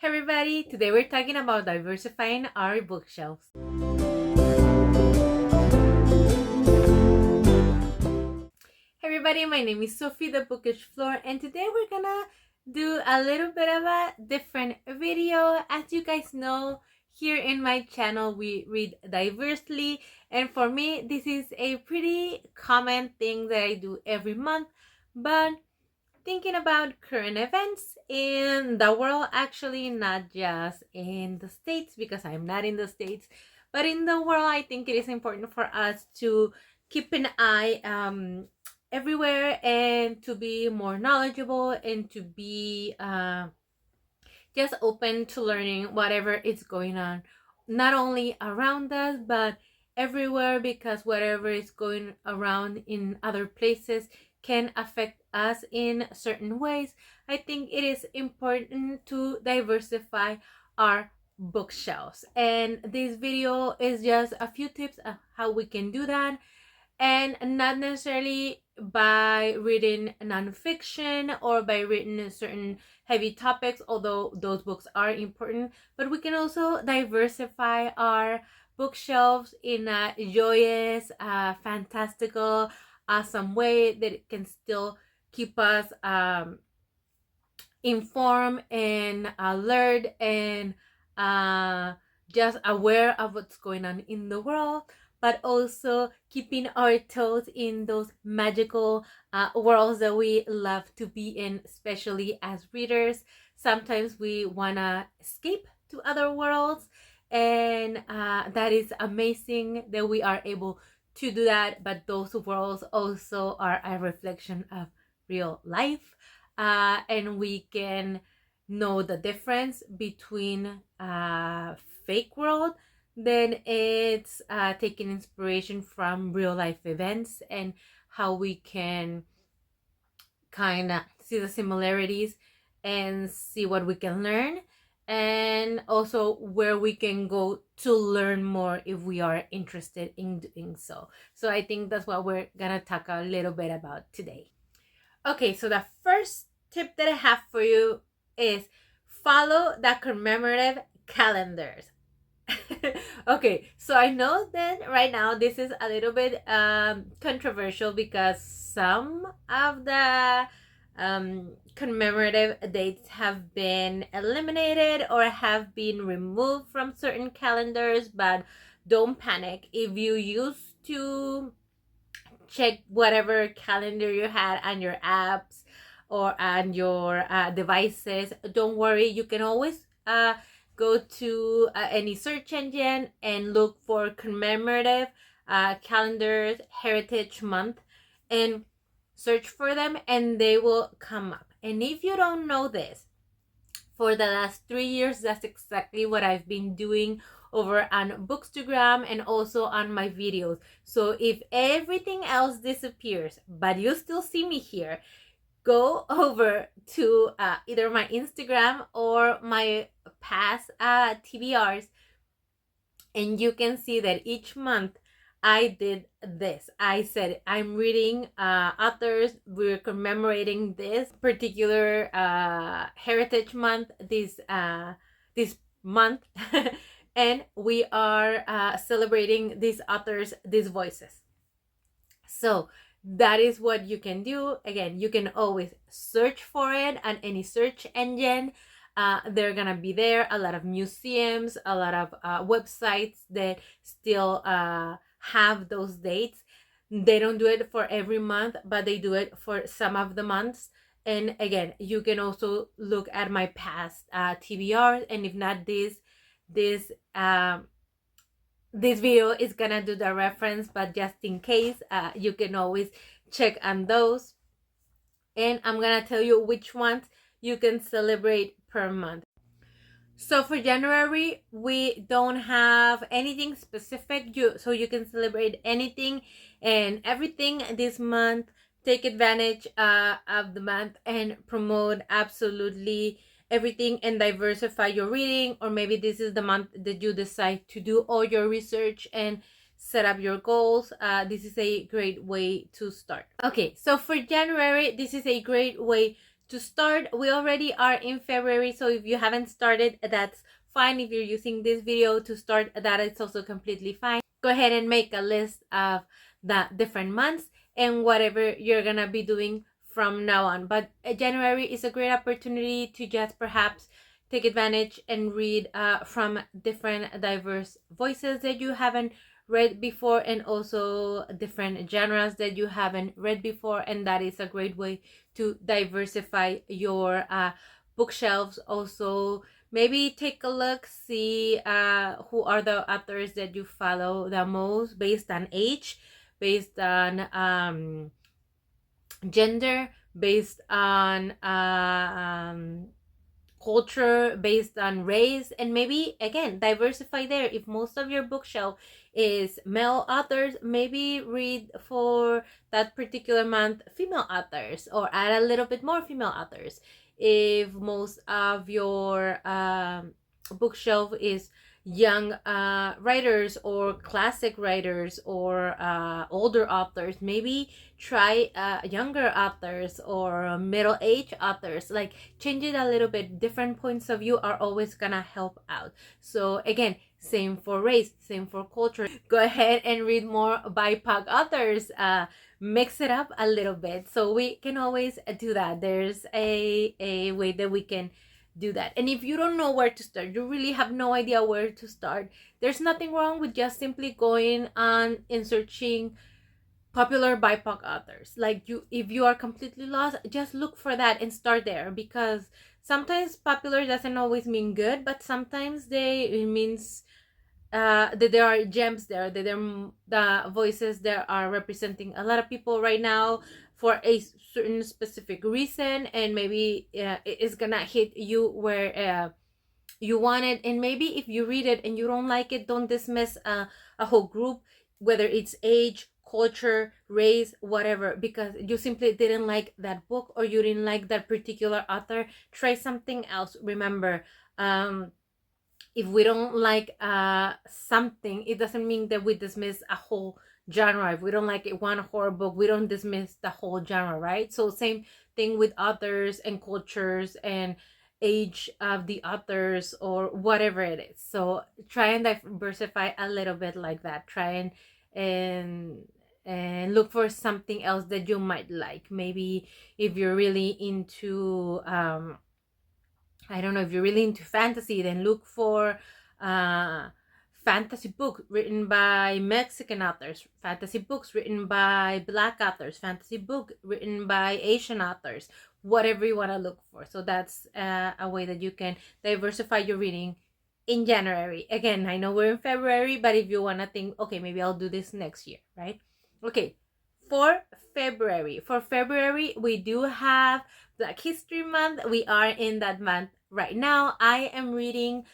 Hey everybody, today we're talking about diversifying our bookshelves. Hey everybody, my name is Sophie, the bookish floor, and today we're gonna do a little bit of a different video. As you guys know, here in my channel we read diversely, and for me this is a pretty common thing that I do every month, but thinking about current events in the world, actually not just in the States, because I'm not in the States, but in the world. I think it is important for us to keep an eye everywhere and to be more knowledgeable and to be just open to learning whatever is going on, not only around us but everywhere, because whatever is going around in other places can affect us in certain ways. I think it is important to diversify our bookshelves, and this video is just a few tips of how we can do that, and not necessarily by reading nonfiction or by reading certain heavy topics, although those books are important, but we can also diversify our bookshelves in a joyous, fantastical, awesome way that it can still keep us informed and alert and just aware of what's going on in the world, but also keeping our toes in those magical worlds that we love to be in, especially as readers. Sometimes we want to escape to other worlds, and that is amazing that we are able to do that, but those worlds also are a reflection of real life, and we can know the difference between fake world, then it's taking inspiration from real life events and how we can kind of see the similarities and see what we can learn, and also where we can go to learn more if we are interested in doing so. So I think that's what we're gonna talk a little bit about today. Okay, so the first tip that I have for you is follow the commemorative calendars. Okay, so I know that right now this is a little bit controversial because some of the commemorative dates have been eliminated or have been removed from certain calendars, but don't panic. If you used to check whatever calendar you had on your apps or on your devices, don't worry, you can always go to any search engine and look for commemorative calendars, Heritage Month, and search for them and they will come up. And if you don't know this, for the last 3 years, that's exactly what I've been doing over on Bookstagram and also on my videos. So if everything else disappears but you still see me here, go over to either my Instagram or my past TBRs, and you can see that each month I did this. I said I'm reading authors, we're commemorating this particular Heritage Month this month and we are celebrating these authors, these voices. So that is what you can do. Again, you can always search for it on any search engine. They're gonna be there. A lot of museums, a lot of websites that still have those dates. They don't do it for every month, but they do it for some of the months. And again, you can also look at my past TBRs, and if not, this video is gonna do the reference, but just in case, you can always check on those, and I'm gonna tell you which ones you can celebrate per month. So for January, we don't have anything specific, so you can celebrate anything and everything this month. Take advantage of the month and promote absolutely everything and diversify your reading. Or maybe this is the month that you decide to do all your research and set up your goals. This is a great way to start. Okay, so for January, this is a great way to start, we already are in February, so if you haven't started, that's fine. If you're using this video to start that, it's also completely fine. Go ahead and make a list of the different months and whatever you're gonna be doing from now on. But January is a great opportunity to just perhaps take advantage and read from different diverse voices that you haven't read before, and also different genres that you haven't read before, and that is a great way to diversify your bookshelves. Also, maybe take a look, see who are the authors that you follow the most based on age, based on gender, based on culture, based on race, and maybe again diversify there. If most of your bookshelf is male authors, maybe read for that particular month female authors, or add a little bit more female authors. If most of your bookshelf is young writers or classic writers or older authors, maybe try younger authors or middle-aged authors. Like, change it a little bit. Different points of view are always gonna help out. So again, same for race, same for culture. Go ahead and read more BIPOC authors. Mix it up a little bit. So we can always do that. There's a way that we can do that. And if you don't know where to start, you really have no idea where to start, there's nothing wrong with just simply going on and searching popular BIPOC authors. Like, you, if you are completely lost, just look for that and start there, because sometimes popular doesn't always mean good, but sometimes it means that there are gems there, that the voices that are representing a lot of people right now for a certain specific reason, and maybe it's gonna hit you where you want it. And maybe if you read it and you don't like it, don't dismiss a whole group, whether it's age, culture, race, whatever, because you simply didn't like that book or you didn't like that particular author. Try something else. Remember, if we don't like something, it doesn't mean that we dismiss a whole genre. If we don't like it, one horror book, we don't dismiss the whole genre, right? So same thing with authors and cultures and age of the authors or whatever it is. So try and diversify a little bit like that. Try and look for something else that you might like. Maybe if you're really into I don't know, if you're really into fantasy, then look for fantasy book written by Mexican authors, fantasy books written by Black authors, fantasy book written by Asian authors, whatever you want to look for. So that's a way that you can diversify your reading in January. Again, I know we're in February, but if you want to think, okay, maybe I'll do this next year, right? Okay, for February, we do have Black History Month. We are in that month right now. I am reading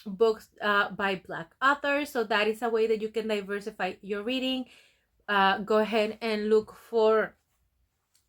books by Black authors, so that is a way that you can diversify your reading. Go ahead and look for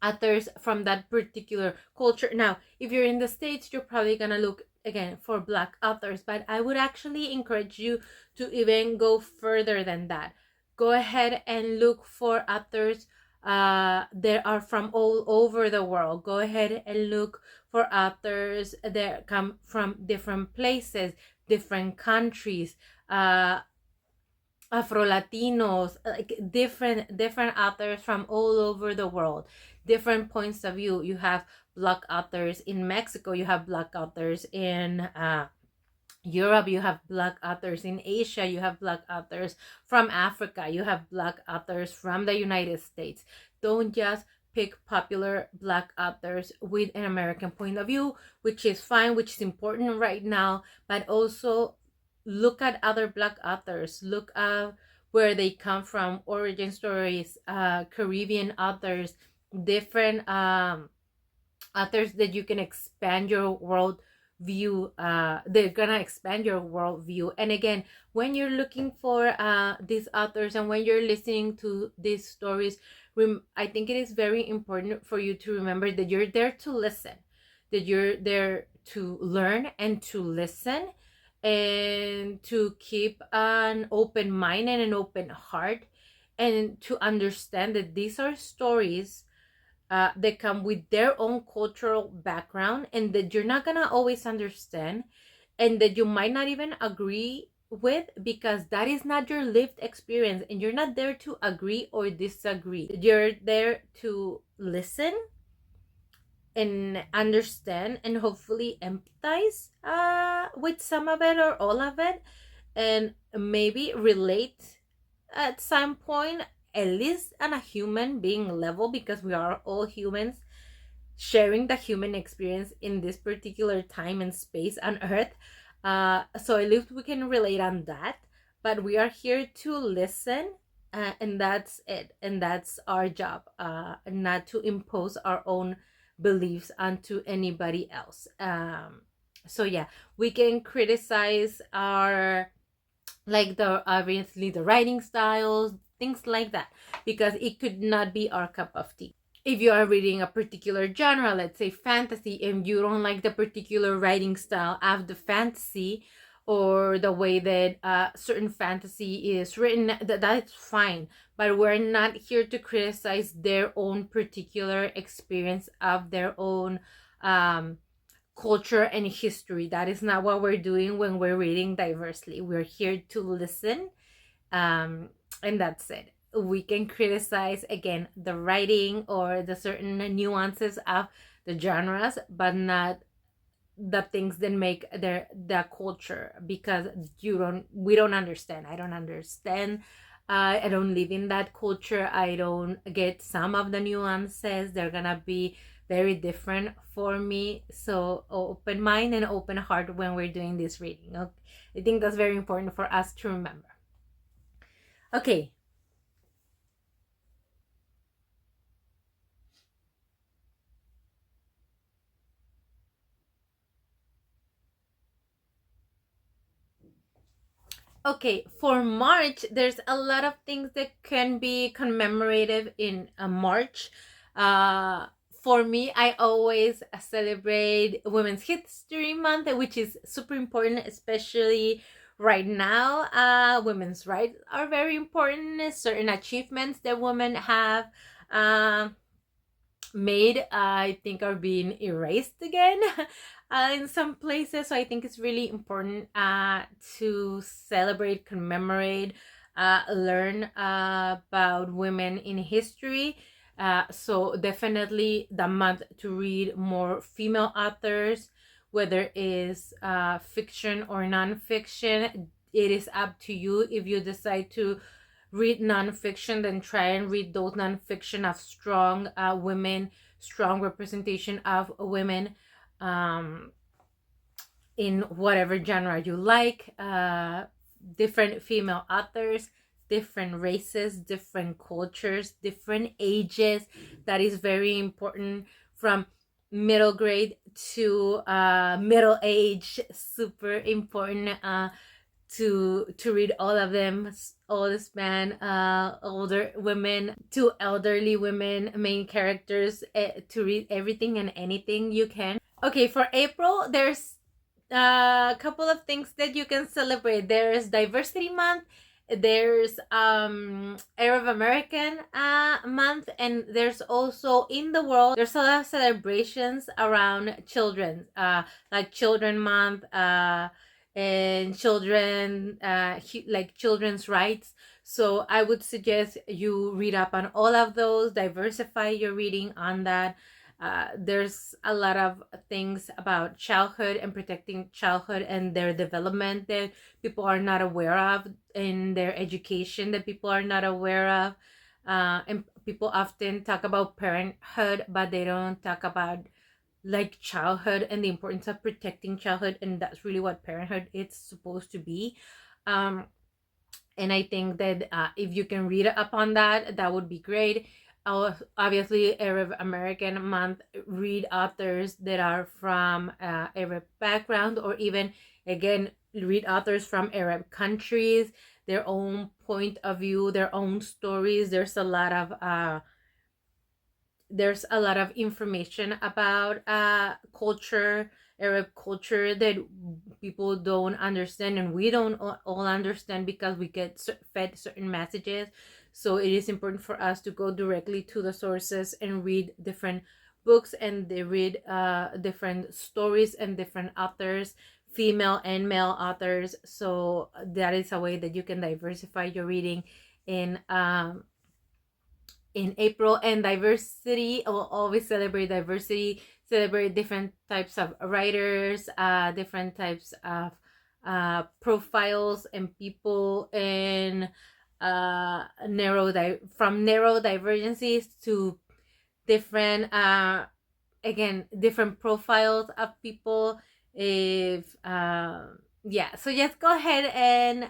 authors from that particular culture. Now, if you're in the States, you're probably gonna look again for Black authors, but I would actually encourage you to even go further than that. Go ahead and look for authors that are from all over the world. Go ahead and look for authors that come from different places, different countries, Afro-Latinos, like different authors from all over the world, different points of view. You have Black authors in Mexico, you have Black authors in Europe, you have Black authors in Asia, you have Black authors from Africa, you have Black authors from the United States. Don't just pick popular Black authors with an American point of view, which is fine, which is important right now, but also look at other Black authors, look at where they come from, origin stories, Caribbean authors, different authors that you can expand your world view. They're gonna expand your world view. And again, when you're looking for these authors and when you're listening to these stories, I think it is very important for you to remember that you're there to listen, that you're there to learn and to listen, and to keep an open mind and an open heart, and to understand that these are stories they come with their own cultural background, and that you're not gonna always understand, and that you might not even agree with, because that is not your lived experience, and you're not there to agree or disagree. You're there to listen and understand and hopefully empathize with some of it or all of it, and maybe relate at some point, at least on a human being level, because we are all humans sharing the human experience in this particular time and space on earth. So at least we can relate on that, but we are here to listen, and that's it, and that's our job, not to impose our own beliefs onto anybody else. So yeah, we can criticize our, like, the obviously the writing styles, things like that, because it could not be our cup of tea. If you are reading a particular genre, let's say fantasy, and you don't like the particular writing style of the fantasy, or the way that certain fantasy is written, that's fine. But we're not here to criticize their own particular experience of their own culture and history. That is not what we're doing when we're reading diversely. We're here to listen, and that's it. We can criticize, again, the writing or the certain nuances of the genres, but not the things that make the culture, because we don't understand. I don't understand. I don't live in that culture. I don't get some of the nuances. They're gonna be very different for me. So open mind and open heart when we're doing this reading. Okay? I think that's very important for us to remember. Okay. Okay, for March, there's a lot of things that can be commemorative in March. For me, I always celebrate Women's History Month, which is super important, especially right now. Women's rights are very important. Certain achievements that women have made, I think, are being erased again in some places. So I think it's really important to celebrate, commemorate, learn about women in history. So definitely the month to read more female authors, whether it is fiction or nonfiction. It is up to you. If you decide to read nonfiction, then try and read those nonfiction of strong women, strong representation of women, in whatever genre you like. Different female authors, different races, different cultures, different ages. That is very important, from middle grade to middle age. Super important to read all of them, all the span, older women to elderly women, main characters, to read everything and anything you can. Okay, for April, there's a couple of things that you can celebrate. There's Diversity Month, there's Arab American month, and there's also, in the world, there's a lot of celebrations around children, like Children Month, and children, like children's rights. So I would suggest you read up on all of those, diversify your reading on that. There's a lot of things about childhood and protecting childhood and their development that people are not aware of, in their education that people are not aware of. And people often talk about parenthood, but they don't talk about, like, childhood and the importance of protecting childhood, and that's really what parenthood is supposed to be. And I think that if you can read up on that, that would be great. Obviously, Arab American month, read authors that are from Arab background, or even, again, read authors from Arab countries, their own point of view, their own stories. There's a lot of information about culture, Arab culture, that people don't understand, and we don't all understand because we get fed certain messages. So it is important for us to go directly to the sources and read different books, and they read different stories and different authors, female and male authors. So that is a way that you can diversify your reading in April. And diversity, will always celebrate diversity, celebrate different types of writers, different types of profiles and people, and from narrow divergences to different again, different profiles of people. If yeah, so just go ahead and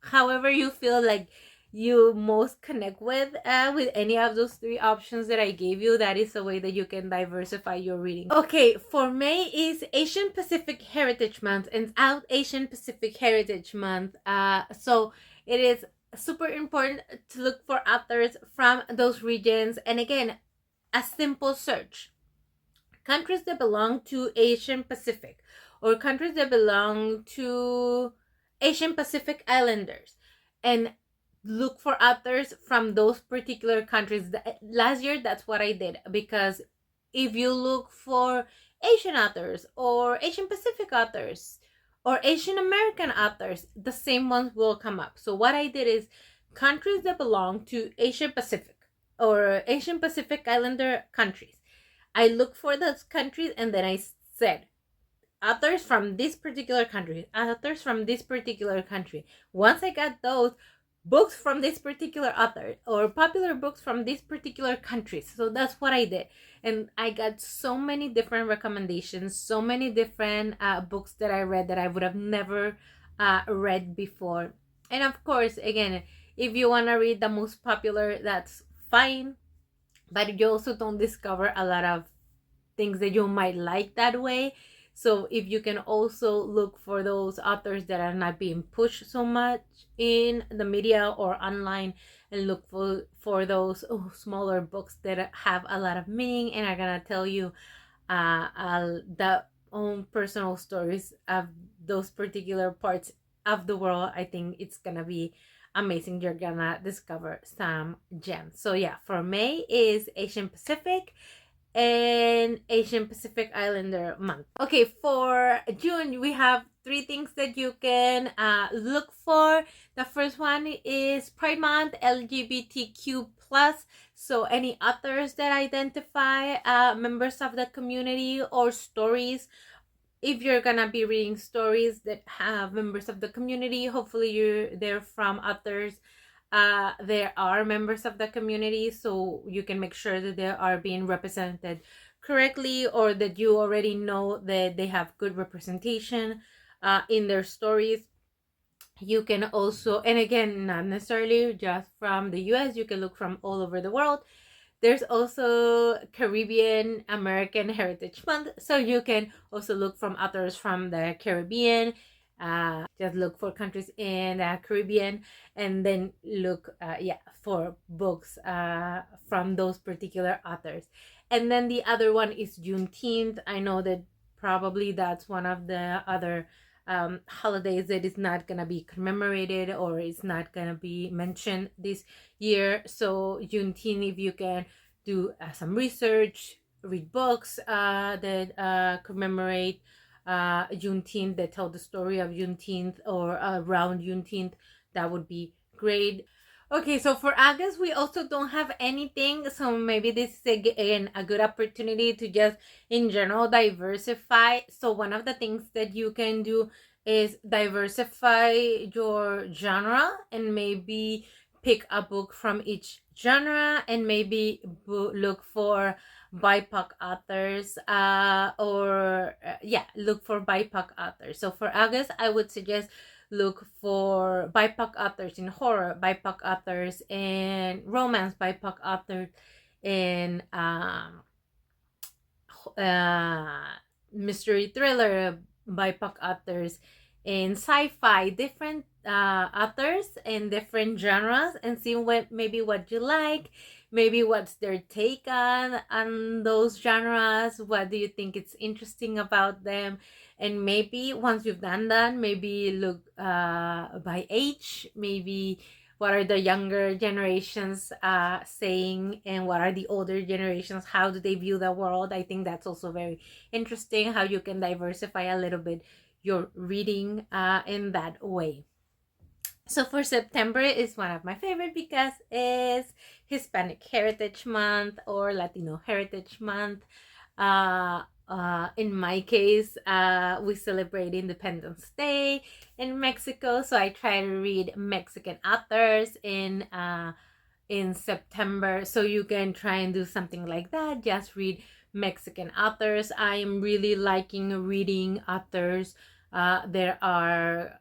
however you feel like you most connect with any of those three options that I gave you, that is a way that you can diversify your reading. Okay, for May is Asian Pacific Heritage Month and South Asian Pacific Heritage Month. So it is super important to look for authors from those regions. And again, a simple search: countries that belong to Asian Pacific, or countries that belong to Asian Pacific Islanders, and look for authors from those particular countries. Last year, that's what I did, because if you look for Asian authors or Asian Pacific authors or Asian American authors, the same ones will come up. So what I did is countries that belong to Asian Pacific or Asian Pacific Islander countries. I looked for those countries, and then I said, authors from this particular country, authors from this particular country. Once I got those, books from this particular author, or popular books from this particular countries. So that's what I did. And I got so many different recommendations, so many different books that I read that I would have never read before. And of course, again, if you want to read the most popular, that's fine. But you also don't discover a lot of things that you might like that way. So if you can also look for those authors that are not being pushed so much in the media or online, and look for those smaller books that have a lot of meaning and are gonna tell you the own personal stories of those particular parts of the world, I think it's gonna be amazing. You're gonna discover some gems. So yeah, for May is Asian Pacific and Asian Pacific Islander month. Okay, for June, we have three things that you can look for. The first one is Pride Month, LGBTQ+. So any authors that identify members of the community, or stories. If you're gonna be reading stories that have members of the community, hopefully they're from authors there are members of the community, so you can make sure that they are being represented correctly, or that you already know that they have good representation in their stories. You can also, and again, not necessarily just from the US, you can look from all over the world. There's also Caribbean American Heritage Month, so you can also look from authors from the Caribbean. Just look for countries in the Caribbean, and then look for books from those particular authors. And then the other one is Juneteenth. I know that probably that's one of the other holidays that is not gonna be commemorated, or is not gonna be mentioned this year. So Juneteenth, if you can do some research, read books that commemorate Juneteenth, that tell the story of Juneteenth or around Juneteenth, that would be great. Okay, so for August, we also don't have anything, so maybe this is again a good opportunity to just in general diversify. So one of the things that you can do is diversify your genre, and maybe pick a book from each genre, and maybe look for BIPOC authors, look for BIPOC authors. So for August, I would suggest look for BIPOC authors in horror, BIPOC authors in romance, BIPOC authors in mystery thriller, BIPOC authors in sci-fi, different authors in different genres, and see what you like, maybe what's their take on those genres, what do you think it's interesting about them, And maybe once you've done that, maybe look by age, maybe what are the younger generations saying, and what are the older generations, how do they view the world. I think that's also very interesting, how you can diversify a little bit your reading in that way. So for September is one of my favorite because it's Hispanic Heritage Month or Latino Heritage Month. In my case, we celebrate Independence Day in Mexico, so I try to read Mexican authors in September. So you can try and do something like that. Just read Mexican authors. I am really liking reading authors. There are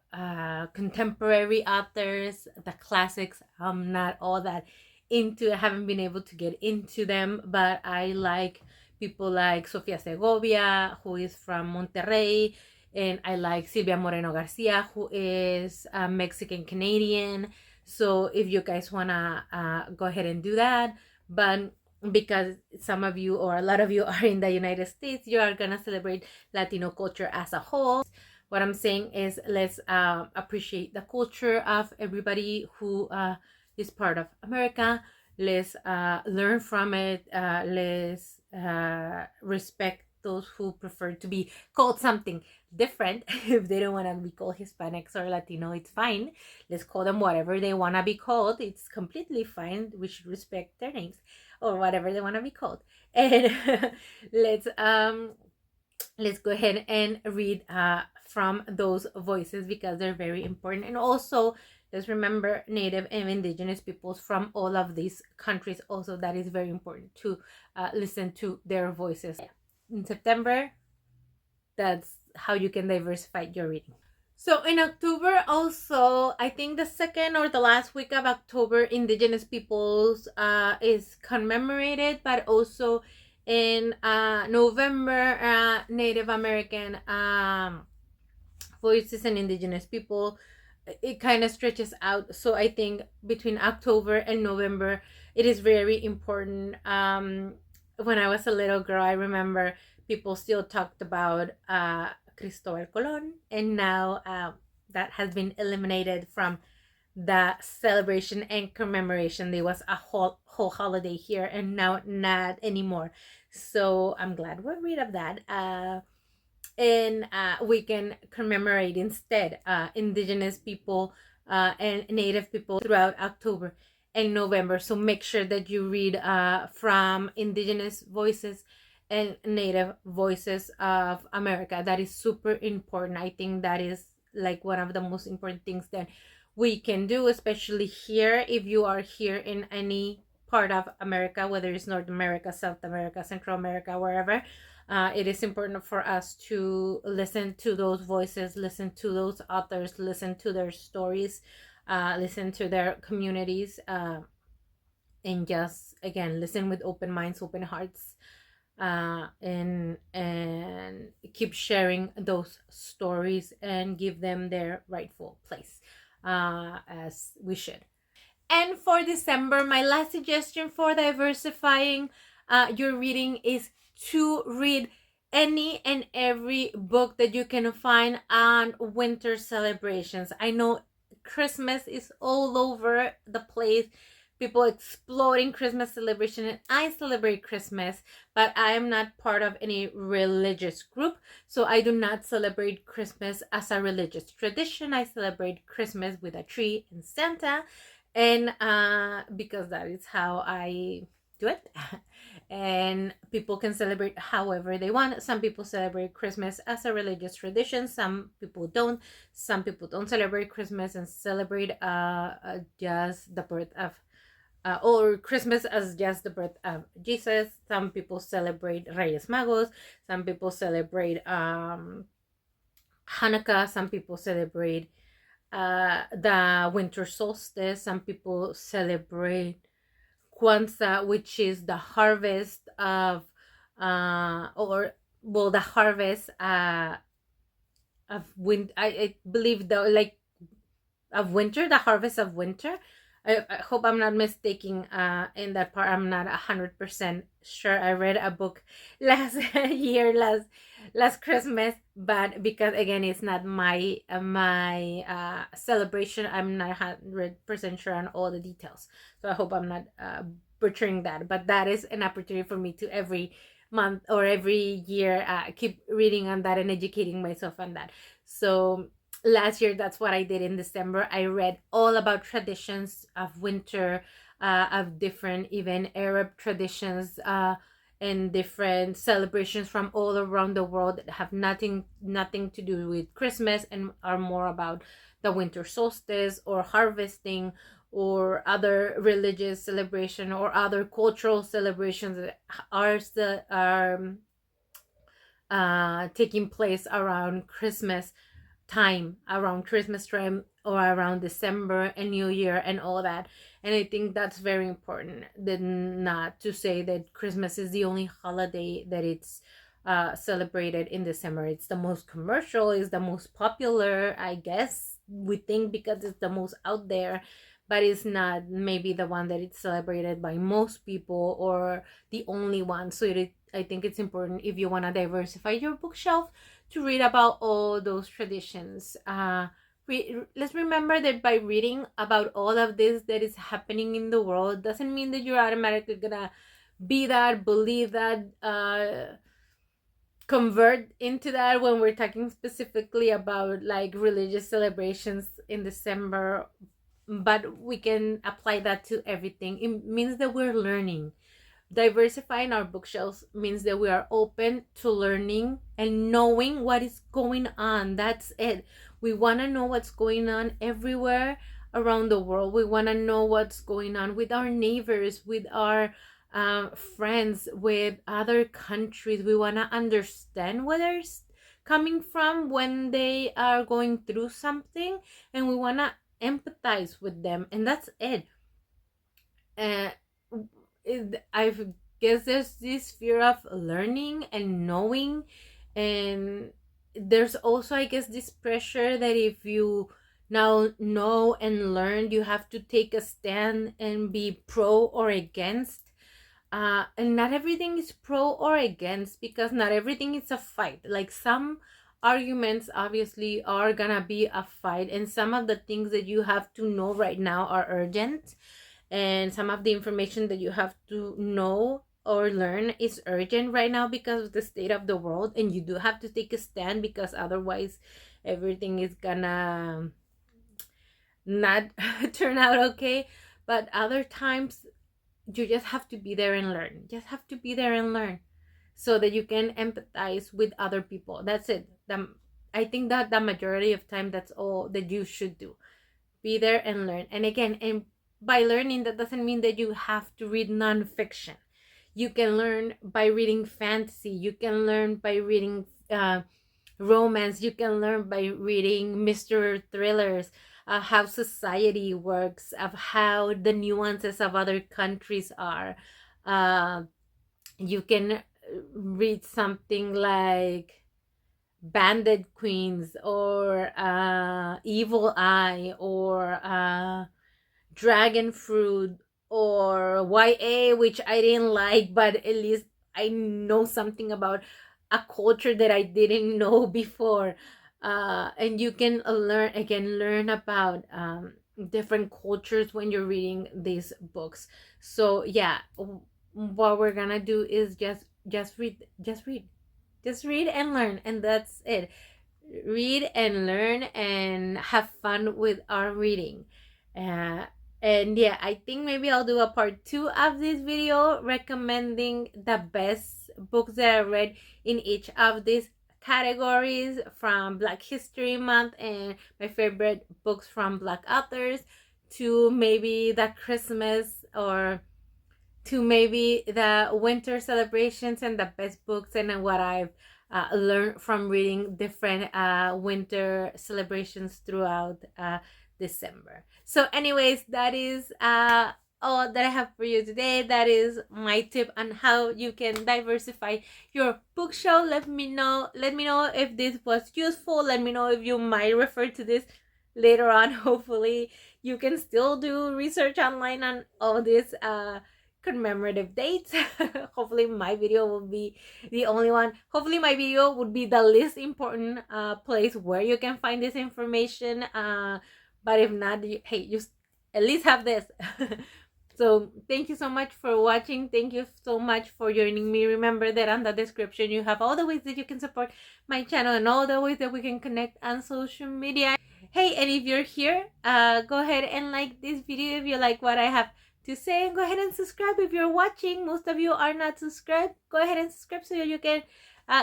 contemporary authors, the classics. I'm not all that into. I haven't been able to get into them, but I like people like Sofia Segovia, who is from Monterrey, and I like Silvia Moreno Garcia, who is Mexican Canadian. So if you guys wanna go ahead and do that, but because some of you or a lot of you are in the United States, you are gonna celebrate Latino culture as a whole. What I'm saying is, let's appreciate the culture of everybody who is part of America. Let's learn from it. Let's respect those who prefer to be called something different. If they don't want to be called Hispanics or Latino, it's fine. Let's call them whatever they want to be called. It's completely fine. We should respect their names or whatever they want to be called. And let's go ahead and read from those voices because they're very important. And also, let's remember Native and Indigenous peoples from all of these countries. Also, that is very important to listen to their voices. In September, that's how you can diversify your reading. So in October also, I think the second or the last week of October, Indigenous peoples is commemorated, but also in November, Native American voices and Indigenous people, it kind of stretches out. So I think between October and November, it is very important. When I was a little girl, I remember people still talked about Cristobal Colon, and now that has been eliminated from the celebration and commemoration. There was a whole holiday here, and now not anymore. So I'm glad we're rid of that. And we can commemorate instead Indigenous people and Native people throughout October and November. So make sure that you read from Indigenous voices and Native voices of America. That is super important. I think that is like one of the most important things that we can do, especially here. If you are here in any part of America, whether it's North America, South America, Central America, wherever, it is important for us to listen to those voices, listen to those authors, listen to their stories, listen to their communities, and just, again, listen with open minds, open hearts, and keep sharing those stories and give them their rightful place, as we should. And for December, my last suggestion for diversifying your reading is to read any and every book that you can find on winter celebrations. I know Christmas is all over the place. People exploding Christmas celebration, and I celebrate Christmas, but I am not part of any religious group, so I do not celebrate Christmas as a religious tradition. I celebrate Christmas with a tree and Santa, and because that is how I do it. And people can celebrate however they want. Some people celebrate Christmas as a religious tradition, some people don't. Some people don't celebrate Christmas and celebrate just the birth of or Christmas as just the birth of Jesus. Some people celebrate Reyes Magos. Some people celebrate Hanukkah. Some people celebrate the winter solstice. Some people celebrate Kwanzaa, which is the harvest of the harvest of winter. I believe the of winter, the harvest of winter. I hope I'm not mistaken in that part. I'm not 100% sure. I read a book last year, last Christmas, but because again it's not my celebration, I'm not 100% sure on all the details. So I hope I'm not butchering that. But that is an opportunity for me to every month or every year keep reading on that and educating myself on that. So last year, that's what I did in December. I read all about traditions of winter, of different even Arab traditions, and different celebrations from all around the world that have nothing to do with Christmas and are more about the winter solstice or harvesting or other religious celebration or other cultural celebrations that are taking place around Christmas time, around Christmas time or around December and New Year and all that. And I think that's very important. Then not to say that Christmas is the only holiday that it's celebrated in December. It's the most commercial, is the most popular, I guess. We think because it's the most out there, but it's not maybe the one that it's celebrated by most people or the only one. So I think it's important if you want to diversify your bookshelf to read about all those traditions. Let's remember that by reading about all of this that is happening in the world doesn't mean that you're automatically gonna be that, believe that, convert into that when we're talking specifically about like religious celebrations in December. But we can apply that to everything. It means that we're learning. Diversifying our bookshelves means that we are open to learning and knowing what is going on. That's it. We want to know what's going on everywhere around the world. We want to know what's going on with our neighbors, with our friends, with other countries. We want to understand where they're coming from when they are going through something, and we want to empathize with them. And that's it. I guess there's this fear of learning and knowing, and there's also, I guess, this pressure that if you now know and learn, you have to take a stand and be pro or against. And not everything is pro or against, because not everything is a fight. Like some arguments obviously are gonna be a fight, and some of the things that you have to know right now are urgent, and some of the information that you have to know or learn is urgent right now because of the state of the world, and you do have to take a stand, because otherwise everything is gonna not turn out okay. But other times you just have to be there and learn. Just have to be there and learn so that you can empathize with other people. That's it. I think that the majority of time, that's all that you should do. Be there and learn. And again, and by learning, that doesn't mean that you have to read nonfiction. You can learn by reading fantasy. You can learn by reading romance. You can learn by reading mystery thrillers, how society works, of how the nuances of other countries are. You can read something like Bandit Queens or Evil Eye or Dragon Fruit or YA, which I didn't like, but at least I know something about a culture that I didn't know before. And you can learn about different cultures when you're reading these books. So yeah, what we're gonna do is just read and learn, and that's it. Read and learn and have fun with our reading. uh, and yeah, I think maybe I'll do a part 2 of this video recommending the best books that I read in each of these categories from Black History Month and my favorite books from Black authors, to maybe the Christmas, or to maybe the winter celebrations and the best books, and what I've learned from reading different winter celebrations throughout December. So anyways, that is all that I have for you today. That is my tip on how you can diversify your bookshelf. Let me know if this was useful. Let me know if you might refer to this later on, hopefully. you can still do research online on all these commemorative dates. Hopefully my video will be the only one. Hopefully my video would be the least important place where you can find this information, but if not, hey, you at least have this. So thank you so much for watching. Thank you so much for joining me. Remember that on the description you have all the ways that you can support my channel and all the ways that we can connect on social media. Hey, and if you're here, go ahead and like this video if you like what I have to say, and go ahead and subscribe if you're watching. Most of you are not subscribed. Go ahead and subscribe so you can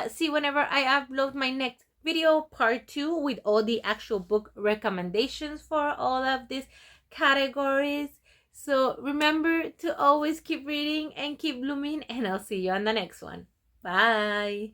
see whenever I upload my next video, part 2, with all the actual book recommendations for all of these categories. So remember to always keep reading and keep blooming, and I'll see you on the next one. Bye.